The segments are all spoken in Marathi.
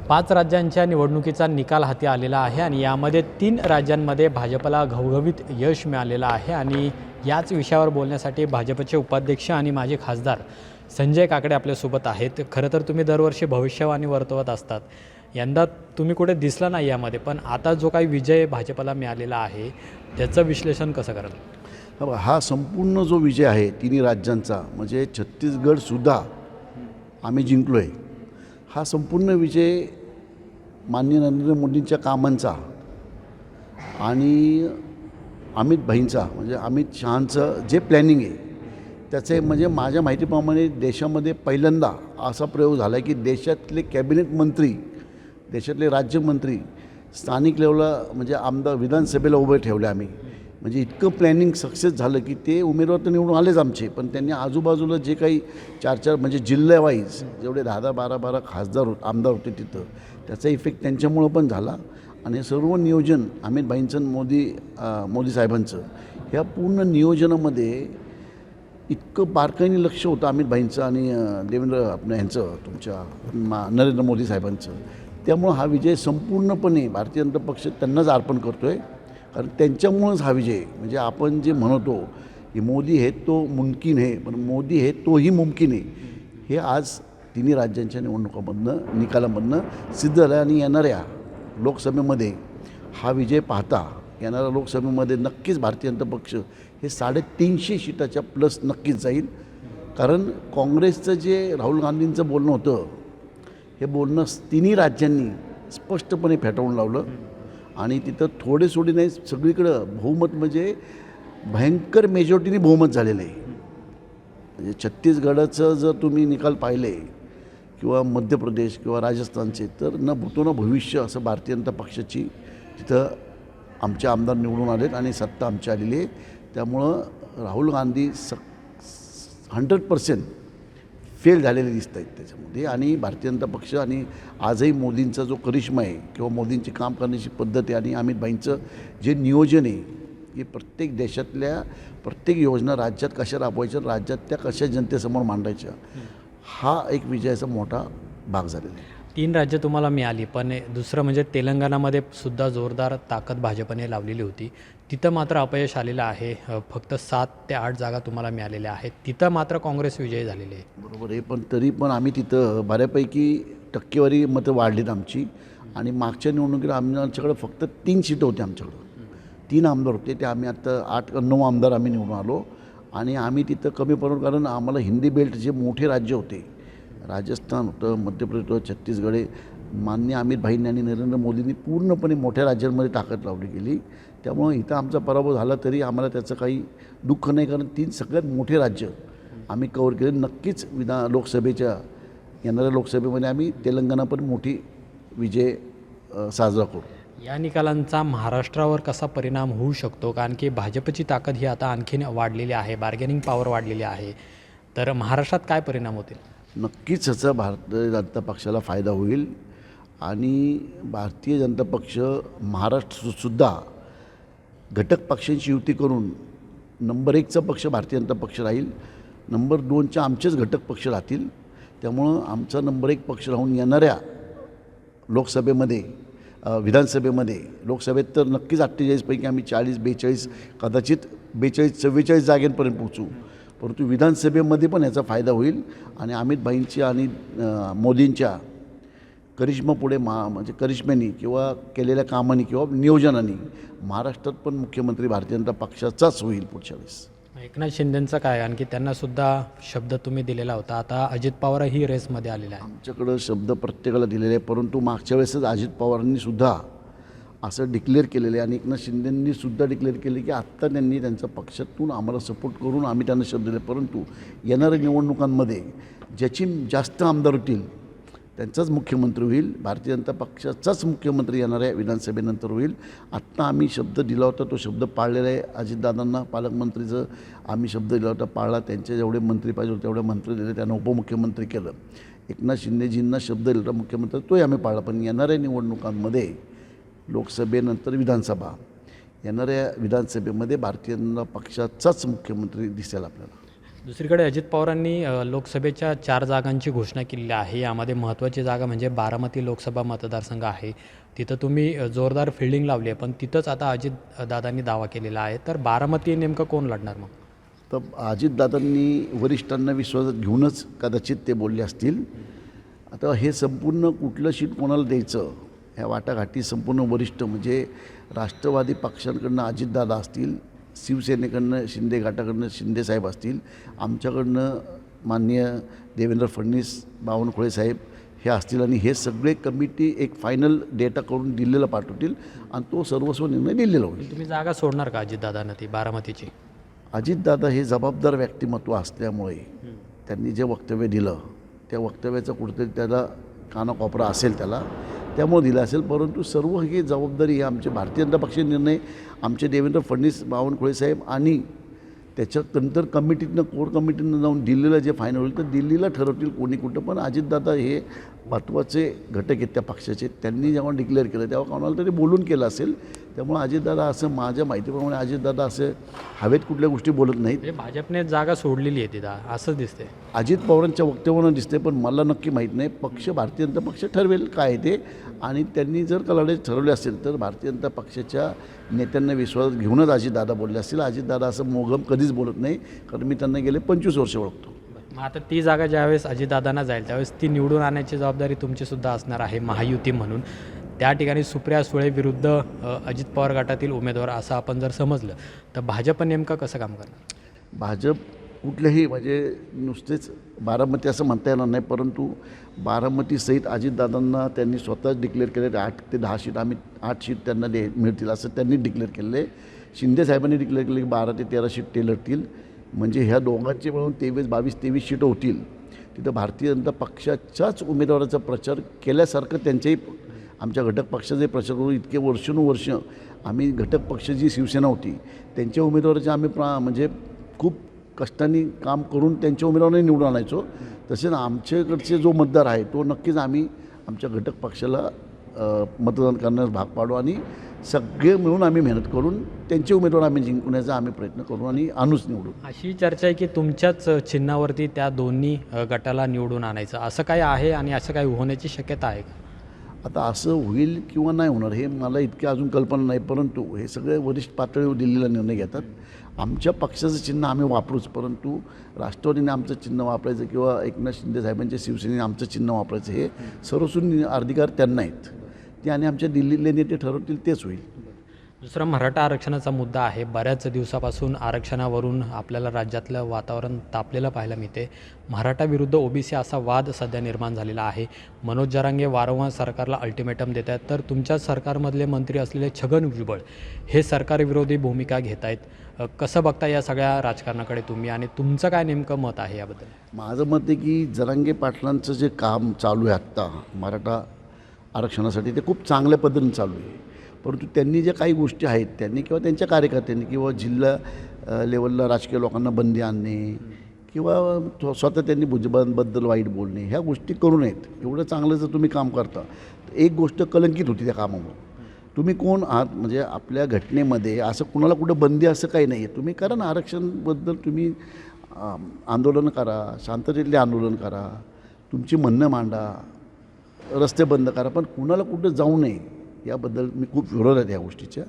5 राज्यांच्या निवडणुकीचा निकाल हाती आलेला आहे आणि यामध्ये 3 राज्यांमध्ये भाजपला घवघवीत यश मिळालेलं आहे आणि याच विषयावर बोलण्यासाठी भाजपचे उपाध्यक्ष आणि माजी खासदार संजय काकडे आपल्यासोबत आहेत. खरं तर तुम्ही दरवर्षी भविष्यवाणी वर्तवत असतात. यंदा तुम्ही कुठे दिसला नाही यामध्ये, पण आता जो काही विजय भाजपला मिळालेला आहे त्याचं विश्लेषण कसं कराल? हा संपूर्ण जो विजय आहे तिन्ही राज्यांचा, म्हणजे छत्तीसगडसुद्धा आम्ही जिंकलो आहे. हा संपूर्ण विजय माननीय नरेंद्र मोदींच्या कामांचा आणि अमित भाईंचा, म्हणजे अमित शहांचं जे प्लॅनिंग आहे त्याचे, म्हणजे माझ्या माहितीप्रमाणे देशामध्ये पहिल्यांदा असा प्रयोग झाला आहे की देशातले कॅबिनेट मंत्री, देशातले राज्यमंत्री स्थानिक लेवलला म्हणजे आमदार विधानसभेला उभे ठेवले आम्ही. म्हणजे इतकं प्लॅनिंग सक्सेस झालं की ते उमेदवार तर निवडून आलेच आमचे, पण त्यांनी आजूबाजूला जे काही 4-4 म्हणजे जिल्ह्यावाईज जेवढे 10-10, 12-12 खासदार आमदार होते तिथं, त्याचा इफेक्ट त्यांच्यामुळं पण झाला. आणि सर्व नियोजन अमित भाईंचं, मोदी साहेबांचं, ह्या पूर्ण नियोजनामध्ये इतकं बारकाईने लक्ष होतं अमित भाईंचं आणि देवेंद्र ह्यांचं, तुमच्या नरेंद्र मोदी साहेबांचं. त्यामुळं हा विजय संपूर्णपणे भारतीय जनता पक्ष त्यांनाच अर्पण करतो आहे. कारण त्यांच्यामुळंच हा विजय, म्हणजे आपण जे म्हणतो की मोदी है तो मुमकिन है, पण मोदी है तोही मुमकिन आहे, हे आज तिन्ही राज्यांच्या निवडणुकामधनं निकालामधनं सिद्ध झालं. आणि येणाऱ्या लोकसभेमध्ये हा विजय पाहता, येणाऱ्या लोकसभेमध्ये नक्कीच भारतीय जनता पक्ष हे 350 सीटाच्या प्लस नक्कीच जाईल. कारण काँग्रेसचं जे राहुल गांधींचं बोलणं होतं, हे बोलणं तिन्ही राज्यांनी स्पष्टपणे फेटाळून लावलं आणि तिथं थोडे नाही, सगळीकडं बहुमत, म्हणजे भयंकर मेजॉरिटीने बहुमत झालेलं आहे. म्हणजे छत्तीसगडाचं जर तुम्ही निकाल पाहिले किंवा मध्य प्रदेश किंवा राजस्थानचे, तर न भूतो न भविष्य असं भारतीय जनता पक्षाची तिथं आमचे आमदार निवडून आलेत आणि सत्ता आमची आलेली आहे. त्यामुळं राहुल गांधी 100% फेल झालेले दिसत आहेत त्याच्यामध्ये. आणि भारतीय जनता पक्ष आणि आजही मोदींचा जो करिश्मा आहे किंवा मोदींची काम करण्याची पद्धत आहे आणि अमित भाईंचं जे नियोजन आहे, की प्रत्येक देशातल्या प्रत्येक योजना राज्यात कशा राबवायच्या, राज्यात त्या कशा जनतेसमोर मांडायच्या, हा एक विजयाचा मोठा भाग झालेला आहे. 3 राज्य तुम्हाला मिळाली, पण दुसरं म्हणजे तेलंगणामध्ये सुद्धा जोरदार ताकद भाजपने लावलेली होती. तिथं मात्र अपयश आलेलं आहे. फक्त 7 ते 8 जागा तुम्हाला मिळालेल्या आहेत. तिथं मात्र काँग्रेस विजयी झालेली आहे. बरोबर आहे, पण तरी पण आम्ही तिथं बऱ्यापैकी टक्केवारी मतं वाढलीत आमची. आणि मागच्या निवडणुकीत आमच्याकडे फक्त 3 सीटं होते, आमच्याकडं 3 आमदार होते, ते आम्ही आता 8-9 आमदार आम्ही निवडून आलो. आणि आम्ही तिथं कमी पडून, कारण आम्हाला हिंदी बेल्ट जे मोठे राज्य होते, राजस्थान होतं, मध्य प्रदेश होतं, छत्तीसगड आहे, माननीय अमित भाईंनी आणि नरेंद्र मोदींनी पूर्णपणे मोठ्या राज्यांमध्ये ताकद लावली गेली. त्यामुळं इथं आमचा पराभव झाला तरी आम्हाला त्याचं काही दुःख नाही, कारण 3 सगळ्यात मोठे राज्य आम्ही कव्हर केले. नक्कीच लोकसभेच्या येणाऱ्या लोकसभेमध्ये आम्ही तेलंगणा पण मोठी विजय साजरा करू. या निकालांचा महाराष्ट्रावर कसा परिणाम होऊ शकतो? कारण की भाजपची ताकद ही आता आणखीन वाढलेली आहे, बार्गेनिंग पॉवर वाढलेली आहे, तर महाराष्ट्रात काय परिणाम होतील? नक्कीच ह्याचा भारतीय जनता पक्षाला फायदा होईल. आणि भारतीय जनता पक्ष महाराष्ट्रसुद्धा घटक पक्षांची युती करून नंबर 1चा पक्ष भारतीय जनता पक्ष राहील, नंबर 2च्या आमचेच घटक पक्ष राहतील. त्यामुळं आमचा नंबर 1 पक्ष राहून येणाऱ्या लोकसभेमध्ये, विधानसभेमध्ये, लोकसभेत तर नक्कीच 48 पैकी आम्ही 40-42, कदाचित 42-44 जागांपर्यंत पोहोचू. परंतु विधानसभेमध्ये पण याचा फायदा होईल. आणि अमित भाईंची आणि मोदींच्या करिश्मापुढे म्हणजे करिश्म्यानी किंवा केलेल्या कामांनी किंवा नियोजनाने महाराष्ट्रात पण मुख्यमंत्री भारतीय जनता पक्षाचाच होईल पुढच्या वेळेस. एकनाथ शिंदेंचं काय? आणखी त्यांनासुद्धा शब्द तुम्ही दिलेला होता, आता अजित पवारही रेसमध्ये आलेला आहे. आमच्याकडं शब्द प्रत्येकाला दिलेले आहे, परंतु मागच्या वेळेसच अजित पवारांनी सुद्धा असं डिक्लेअर केलेलं आहे आणि एकनाथ शिंदेंनी सुद्धा डिक्लेअर केले की आत्ता त्यांनी त्यांच्या पक्षातून आम्हाला सपोर्ट करून आम्ही त्यांना शब्द दिले. परंतु येणाऱ्या निवडणुकांमध्ये ज्याची जास्त आमदार होतील त्यांचाच मुख्यमंत्री होईल, भारतीय जनता पक्षाचाच मुख्यमंत्री येणाऱ्या विधानसभेनंतर होईल. आत्ता आम्ही शब्द दिला होता, तो शब्द पाळलेला आहे. अजितदादांना पालकमंत्रीचं आम्ही शब्द दिला होता, पाळला. त्यांचे जेवढे मंत्री पाहिजे होते तेवढे मंत्री दिले, त्यांना उपमुख्यमंत्री केलं. एकनाथ शिंदेजींना शब्द दिला होता मुख्यमंत्री, तोही आम्ही पाळला. पण येणाऱ्या निवडणुकांमध्ये लोकसभेनंतर विधानसभा, येणाऱ्या विधानसभेमध्ये भारतीय जनता पक्षाचाच मुख्यमंत्री दिसेल आपल्याला. दुसरीकडे अजित पवारांनी लोकसभेच्या 4 जागांची घोषणा केलेली आहे. यामध्ये महत्त्वाची जागा म्हणजे बारामती लोकसभा मतदारसंघ आहे. तिथं तुम्ही जोरदार फिल्डिंग लावली आहे, पण तिथंच आता अजित दादांनी दावा केलेला आहे. तर बारामती नेमकं कोण लढणार मग? तर अजितदादांनी वरिष्ठांना विश्वासात घेऊनच कदाचित ते बोलले असतील. आता हे संपूर्ण कुठलं शीट कोणाला द्यायचं ह्या वाटाघाटी संपूर्ण वरिष्ठ म्हणजे राष्ट्रवादी पक्षांकडनं अजितदादा असतील, शिवसेनेकडनं शिंदे गटाकडनं शिंदेसाहेब असतील, आमच्याकडनं माननीय देवेंद्र फडणवीस, बावनकुळे साहेब हे असतील आणि हे सगळे कमिटी एक फायनल डेटा करून दिल्लीला पाठवतील आणि तो सर्वस्व निर्णय दिल्लीला होईल. तुम्ही जागा सोडणार का अजितदादांना ती बारामतीची? अजितदादा हे जबाबदार व्यक्तिमत्व असल्यामुळे त्यांनी जे वक्तव्य दिलं त्या वक्तव्याचा कुठेतरी त्याला कानाकोपरा असेल त्यामुळे दिलं असेल. परंतु सर्व ही जबाबदारी ही आमचे भारतीय जनता पक्षाचे निर्णय आमचे देवेंद्र फडणवीस, बावनकुळे साहेब आणि त्याच्यानंतर कमिटीतनं कोर कमिटीनं जाऊन दिल्लीला जे फायनल होईल तर दिल्लीला ठरवतील कोणी कुठं. पण अजितदादा हे महत्त्वाचे घटक आहेत त्या पक्षाचे. त्यांनी जेव्हा डिक्लेअर केलं तेव्हा कोणाला तरी बोलून केलं असेल. त्यामुळे अजितदादा असं माझ्या माहितीप्रमाणे अजितदादा असं हवेत कुठल्या गोष्टी बोलत नाहीत. म्हणजे भाजपने जागा सोडलेली आहे तिथं असं दिसते. अजित पवारांच्या वक्तव्यानं दिसते पण मला नक्की माहीत नाही. पक्ष भारतीय जनता पक्ष ठरवेल काय ते आणि त्यांनी जर का लढाई ठरवले असेल तर भारतीय जनता पक्षाच्या नेत्यांना विश्वासात घेऊनच अजितदादा बोलले असतील. अजितदादा असं मोगम कधीच बोलत नाही कारण मी त्यांना गेले 25 वर्ष ओळखतो. मग आता ती जागा ज्यावेळेस अजितदादांना जाईल त्यावेळेस ती निवडून आणण्याची जबाबदारी तुमचीसुद्धा असणार आहे महायुती म्हणून. त्या ठिकाणी सुप्रिया सुळे विरुद्ध अजित पवार गटातील उमेदवार असं आपण जर समजलं तर भाजप नेमकं कसं काम करणार? भाजप कुठल्याही म्हणजे नुसतेच बारामती असं म्हणता येणार नाही परंतु बारामतीसहित अजितदादांना त्यांनी स्वतःच डिक्लेअर केले 8 ते 10 सीट आम्ही 8 सीट त्यांना मिळतील असं त्यांनी डिक्लेअर केलं आहे. शिंदेसाहेबांनी डिक्लेअर केले की 12 ते 13 सीट ते लढतील. म्हणजे ह्या दोघांचे मिळून 22 सीटं होतील. तिथं भारतीय जनता पक्षाच्याच उमेदवाराचा प्रचार केल्यासारखं त्यांच्याही आमच्या घटक पक्षाचे प्रचार करून इतके वर्षानुवर्ष आम्ही घटक पक्ष जी शिवसेना होती त्यांच्या उमेदवाराचे आम्ही म्हणजे खूप कष्टांनी काम करून त्यांच्या उमेदवारांनी निवडून आणायचो. तसेच आमच्याकडचे जो मतदार आहे तो नक्कीच आम्ही आमच्या घटक पक्षाला मतदान करण्यास भाग पाडू आणि सगळे मिळून आम्ही मेहनत करून त्यांचे उमेदवार आम्ही जिंकण्याचा आम्ही प्रयत्न करू आणि आणूच निवडू. अशी चर्चा आहे की तुमच्याच चिन्हावरती त्या दोन्ही गटाला निवडून आणायचं असं काय आहे आणि असं काय होण्याची शक्यता आहे का? आता असं होईल किंवा नाही होणार हे मला इतकी अजून कल्पना नाही परंतु हे सगळे वरिष्ठ पातळीवर दिल्लीला निर्णय घेतात. आमच्या पक्षाचं चिन्ह आम्ही वापरूच परंतु राष्ट्रवादीने आमचं चिन्ह वापरायचं किंवा एकनाथ शिंदे साहेबांच्या शिवसेनेने आमचं चिन्ह वापरायचं हे सर्वस्वी अधिकार त्यांना आहेत. ते आणि आमच्या दिल्लीतले नेते ठरवतील तेच होईल. दुसरा मराठा आरक्षणाचा मुद्दा आहे. बऱ्याच दिवसापासून आरक्षणावरून आपल्याला राज्यातलं वातावरण तापलेलं पाहायला मिळते. मराठा विरुद्ध ओबीसी असा वाद सध्या निर्माण झालेला आहे. मनोज जरांगे वारंवार सरकारला अल्टिमेटम देत आहेत तर तुमच्या सरकारमधले मंत्री असलेले छगन भुजबळ हे सरकारविरोधी भूमिका घेत आहेत. कसं बघता या सगळ्या राजकारणाकडे तुम्ही आणि तुमचं काय नेमकं मत आहे याबद्दल? माझं मत आहे की जरांगे पाटलांचं जे काम चालू आहे आत्ता मराठा आरक्षणासाठी ते खूप चांगल्या पद्धतीने चालू आहे. परंतु त्यांनी ज्या काही गोष्टी आहेत त्यांनी किंवा त्यांच्या कार्यकर्त्यांनी किंवा जिल्हा लेवलला राजकीय लोकांना बंदी आणणे किंवा स्वतः त्यांनी भुजबळांबद्दल वाईट बोलणे ह्या गोष्टी करू नयेत. एवढं चांगलं जर तुम्ही काम करता तर एक गोष्ट कलंकित होती त्या कामामुळे. तुम्ही कोण आहात म्हणजे आपल्या घटनेमध्ये असं कुणाला कुठं बंदी असं काही नाही आहे. तुम्ही करा ना आरक्षणबद्दल तुम्ही आंदोलन करा, शांततेतले आंदोलन करा, तुमची म्हणणं मांडा, रस्ते बंद करा पण कुणाला कुठं जाऊ नये याबद्दल मी खूप विरोध आहे या गोष्टीच्या.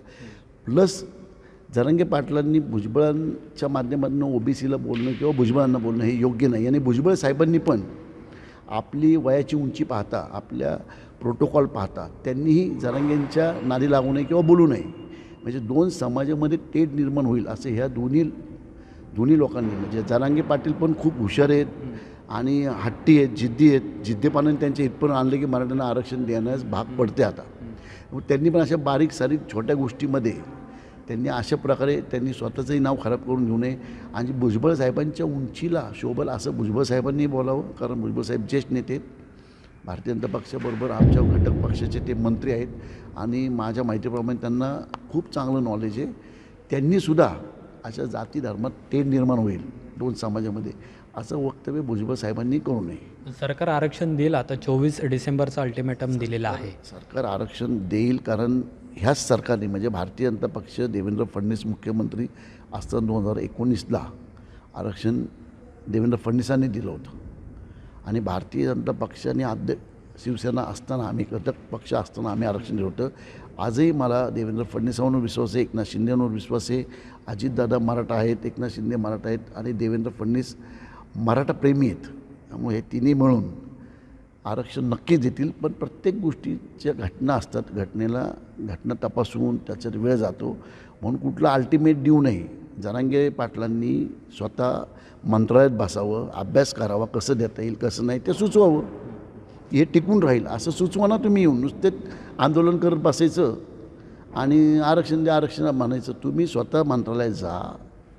प्लस जरांगे पाटलांनी भुजबळांच्या माध्यमातून ओबीसीला बोलणं किंवा भुजबळांना बोलणं हे योग्य नाही आणि भुजबळ साहेबांनी पण आपली वयाची उंची पाहता आपल्या प्रोटोकॉल पाहता त्यांनीही जरांगेंच्या नादी लागू नये किंवा बोलू नये. म्हणजे दोन समाजामध्ये तेढ निर्माण होईल असं ह्या दोन्ही लोकांनी म्हणजे जरांगे पाटील पण खूप हुशार आहेत आणि हट्टी आहेत, जिद्दी आहेत. जिद्दीपणाने त्यांच्या इथपर्यंत आणले की मराठ्यांना आरक्षण देण्यास भाग पडते आता. त्यांनी पण अशा बारीक सारीक छोट्या गोष्टीमध्ये त्यांनी अशा प्रकारे त्यांनी स्वतःचंही नाव खराब करून घेऊ नये आणि भुजबळ साहेबांच्या उंचीला शोभल असं भुजबळ साहेबांनी बोलावं. कारण भुजबळ साहेब ज्येष्ठ नेते आहेत. भारतीय जनता पक्षाबरोबर आमच्या घटक पक्षाचे ते मंत्री आहेत आणि माझ्या माहितीप्रमाणे त्यांना खूप चांगलं नॉलेज आहे. त्यांनीसुद्धा अशा जाती धर्मात तेढ निर्माण होईल दोन समाजामध्ये असं वक्तव्य भुजबळ साहेबांनी करू नये. सरकार आरक्षण देईल आता 24 डिसेंबरचं अल्टिमेटम दिलेलं आहे. सरकार आरक्षण देईल कारण ह्याच सरकारने म्हणजे भारतीय जनता पक्ष देवेंद्र फडणवीस मुख्यमंत्री असताना 2019ला आरक्षण देवेंद्र फडणवीसांनी दिलं होतं आणि भारतीय जनता पक्षाने शिवसेना असताना आम्ही घटक पक्ष असताना आम्ही आरक्षण दिलं होतं. आजही मला देवेंद्र फडणवीसांवर विश्वास आहे, एकनाथ शिंदेवर विश्वास आहे. अजितदादा मराठा आहेत, एकनाथ शिंदे मराठा आहेत आणि देवेंद्र फडणवीस मराठा प्रेमी आहेत. त्यामुळे हे तिन्ही मिळून आरक्षण नक्कीच देतील. पण प्रत्येक गोष्टीच्या घटना असतात, घटना तपासून त्याच्यात वेळ जातो म्हणून कुठला अल्टिमेट देऊ नये. जरांगे पाटलांनी स्वतः मंत्रालयात बसावं, अभ्यास करावा, कसं देता येईल कसं नाही ते सुचवावं. हे टिकून राहील असं सुचवा ना तुम्ही. येऊन नुसते आंदोलन करत बसायचं आणि आरक्षण द्या आरक्षण म्हणायचं. तुम्ही स्वतः मंत्रालयात जा,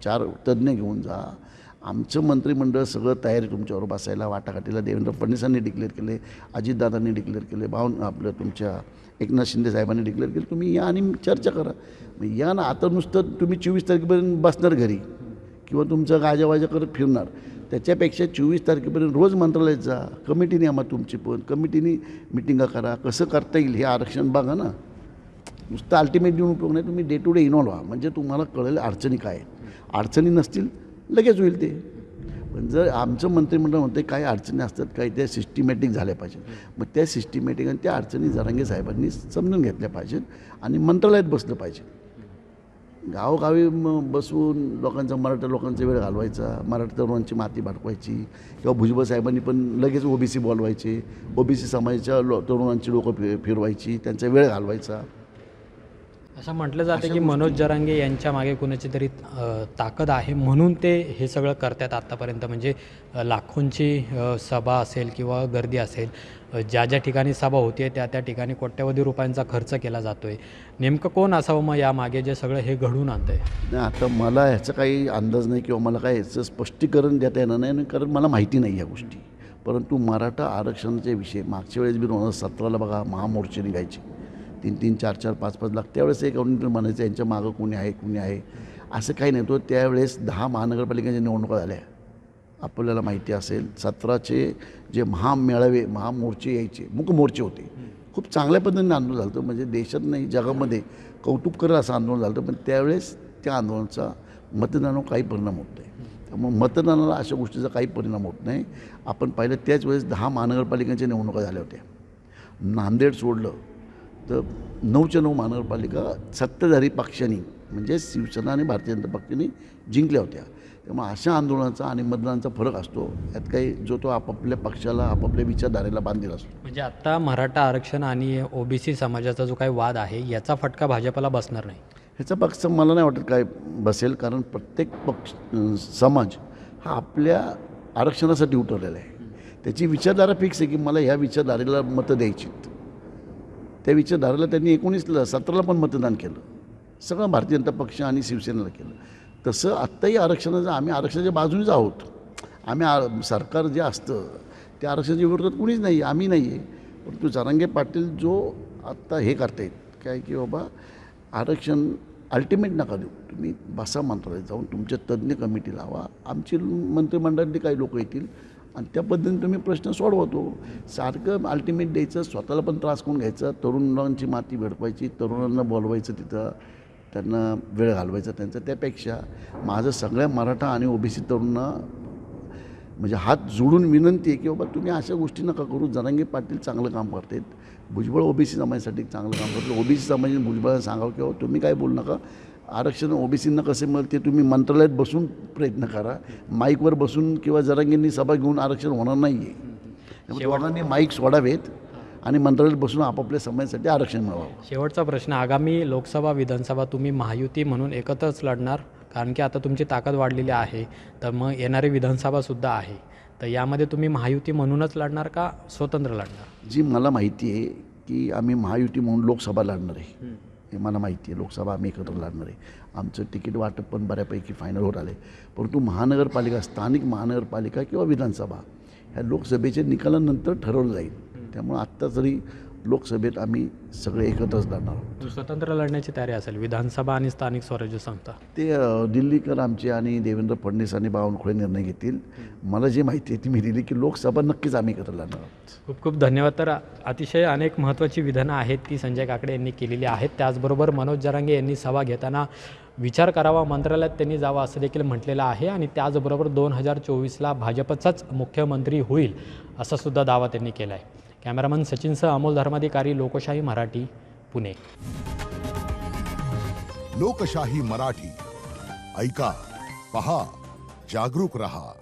4 तज्ज्ञ घेऊन जा. आमचं मंत्रिमंडळ सगळं तयारी तुमच्यावर बसायला वाटाघाटीला. देवेंद्र फडणवीसांनी डिक्लेअर केले, अजितदादांनी डिक्लेअर केले, आपलं तुमच्या एकनाथ शिंदे साहेबांनी डिक्लेअर केलं. तुम्ही या आणि चर्चा करा. मग या ना. आता नुसतं तुम्ही 24 तारखेपर्यंत बसणार घरी किंवा तुमचं गाजावाजा करत फिरणार. त्याच्यापेक्षा 24 तारखेपर्यंत रोज मंत्रालयात जा, कमिटी न्यामा तुमची, पण कमिटीनी मिटिंगा करा. कसं करता येईल हे आरक्षण बघा ना. नुसतं अल्टिमेट देऊन उपयोग नाही. तुम्ही डे टू डे इन्व्हॉल्व व्हा म्हणजे तुम्हाला कळेल अडचणी काय आहेत. अडचणी नसतील लगेच होईल ते. पण जर आमचं मंत्रिमंडळ म्हणते काही अडचणी असतात, काही त्या सिस्टमॅटिक झाल्या पाहिजेत. मग त्या सिस्टमॅटिक आणि त्या अडचणी जरांगे साहेबांनी समजून घेतल्या पाहिजेत आणि मंत्रालयात बसलं पाहिजे. गावोगावी बसून मराठा लोकांचा वेळ घालवायचा, मराठा तरुणांची माती भडकवायची किंवा भुजबळ साहेबांनी पण लगेच ओबीसी बोलवायचे, ओबीसी समाजाच्या तरुणांची डोकं फिरवायची, त्यांचा वेळ घालवायचा. असं म्हटलं जातं की मनोज जरांगे यांच्या मागे कुणाची तरी ताकद आहे म्हणून ते हे सगळं करतात आत्तापर्यंत. म्हणजे लाखोंची सभा असेल किंवा गर्दी असेल, ज्या ज्या ठिकाणी सभा होते त्या ठिकाणी कोट्यवधी रुपयांचा खर्च केला जातो आहे. नेमकं कोण असावं मग यामागे जे सगळं हे घडून आणतं आहे? नाही, आता मला ह्याचा काही अंदाज नाही किंवा मला काय ह्याचं स्पष्टीकरण देता येणार नाही कारण मला माहिती नाही ह्या गोष्टी. परंतु मराठा आरक्षणाचे विषय मागच्या वेळेस बी 2017ला बघा महामोर्चे निघायचे, 3-3, 4-4, 5-5 लाख. त्यावेळेस एक काउंटर म्हणायचं यांच्या मागं कोणी आहे असं काही नाही. तो त्यावेळेस 10 महानगरपालिकांच्या निवडणुका झाल्या, आपल्याला माहिती असेल. 17चे जे महामेळावे महामोर्चे यायचे, मूकमोर्चे होते, खूप चांगल्या पद्धतीने आंदोलन झालं होतं. म्हणजे देशात नाही जगामध्ये कौतुक करेल असं आंदोलन झालं होतं. पण त्यावेळेस त्या आंदोलनाचा मतदानावर काही परिणाम होत नाही. त्यामुळे मतदानाला अशा गोष्टीचा काही परिणाम होत नाही. आपण पाहिलं त्याच वेळेस 10 महानगरपालिकांच्या निवडणुका झाल्या होत्या. नांदेड सोडलं तर 9च्या 9 महानगरपालिका सत्ताधारी पक्षांनी म्हणजे शिवसेना आणि भारतीय जनता पक्षांनी जिंकल्या होत्या. त्यामुळे अशा आंदोलनाचा आणि मतदानाचा फरक असतो. यात काही जो तो आपापल्या पक्षाला आपापल्या विचारधारेला बांधील असतो. म्हणजे आता मराठा आरक्षण आणि ओबीसी समाजाचा जो काही वाद आहे याचा फटका भाजपला बसणार नाही? ह्याचा पक्ष मला नाही वाटत काय बसेल. कारण प्रत्येक समाज हा आपल्या आरक्षणासाठी उतरलेला आहे. त्याची विचारधारा फिक्स आहे की मला ह्या विचारधारेला मतं द्यायचीत. त्या विचारधारेला त्यांनी 17ला पण मतदान केलं, सगळं भारतीय जनता पक्ष आणि शिवसेनेला केलं. तसं आत्ताही आम्ही आरक्षणाच्या बाजूनेच आहोत. सरकार जे असतं त्या आरक्षणाच्या विरोधात कुणीच नाही, आम्ही नाही आहे. परंतु जरांगे पाटील जो आत्ता हे करतायत काय की बाबा आरक्षण अल्टिमेट नका देऊ, तुम्ही बसा मंत्रालयात जाऊन तुमच्या तज्ज्ञ कमिटी लावा, आमची मंत्रिमंडळातली काही लोक येतील आणि त्या पद्धतीने तुम्ही प्रश्न सोडवतो. सारखं अल्टिमेट द्यायचं, स्वतःला पण त्रास करून घ्यायचा, तरुणांची माती भेडवायची, तरुणांना बोलवायचं, तिथं त्यांना वेळ घालवायचा त्यांचा. त्यापेक्षा माझं सगळ्या मराठा आणि ओबीसी तरुणांना म्हणजे हात जोडून विनंती आहे की बाबा तुम्ही अशा गोष्टी नका करू. जरांगे पाटील चांगलं काम करतात, भुजबळ ओबीसी समाजासाठी चांगलं काम करतात. ओबीसी समाजाने भुजबळाला सांगावं की बाबा तुम्ही काय बोलू नका, आरक्षण ओबीसींना कसं मिळेल ते तुम्ही मंत्रालयात बसून प्रयत्न करा. माईकवर बसून किंवा जरांगेंनी सभा घेऊन आरक्षण होणार नाही आहे. त्यामुळे दोघांनी माईक सोडावेत आणि मंत्रालयात बसून आपापल्या समाजासाठी आरक्षण मिळवावं. शेवटचा प्रश्न, आगामी लोकसभा विधानसभा तुम्ही महायुती म्हणून एकत्रच लढणार? कारण की आता तुमची ताकद वाढलेली आहे, तर मग येणारी विधानसभासुद्धा आहे, तर यामध्ये तुम्ही महायुती म्हणूनच लढणार का स्वतंत्र लढणार? जी मला माहिती आहे की आम्ही महायुती म्हणून लोकसभा लढणार आहे, हे मला माहिती आहे. लोकसभा आम्ही एकत्र लढणार आहे. आमचं तिकीट वाटप पण बऱ्यापैकी फायनल होत आलं आहे. परंतु महानगरपालिका, स्थानिक महानगरपालिका किंवा विधानसभा ह्या लोकसभेच्या निकालानंतर ठरवलं जाईल. त्यामुळे आत्ता जरी लोकसभेत आम्ही सगळे एकत्रच लढणार आहोत. स्वतंत्र लढण्याची तयारी असेल विधानसभा आणि स्थानिक स्वराज्य संस्था. ते दिल्लीकर आमचे आणि देवेंद्र फडणवीस आणि बावनकुळे निर्णय घेतील. मला जी माहिती आहे ती मी दिली की लोकसभा नक्कीच आम्ही एकत्र लढणार आहोत. खूप खूप धन्यवाद. तर अतिशय अनेक महत्त्वाची विधानं आहेत ती संजय काकडे यांनी केलेली आहेत. त्याचबरोबर मनोज जरांगे यांनी सभा घेताना विचार करावा, मंत्रालयात त्यांनी जावं असं देखील म्हटलेलं आहे आणि त्याचबरोबर 2024ला भाजपचाच मुख्यमंत्री होईल असा सुद्धा दावा त्यांनी केला आहे. कॅमेरामन सचिनसह अमोल धर्माधिकारी, लोकशाही मराठी, पुणे. लोकशाही मराठी ऐका, पहा, जागरूक रहा.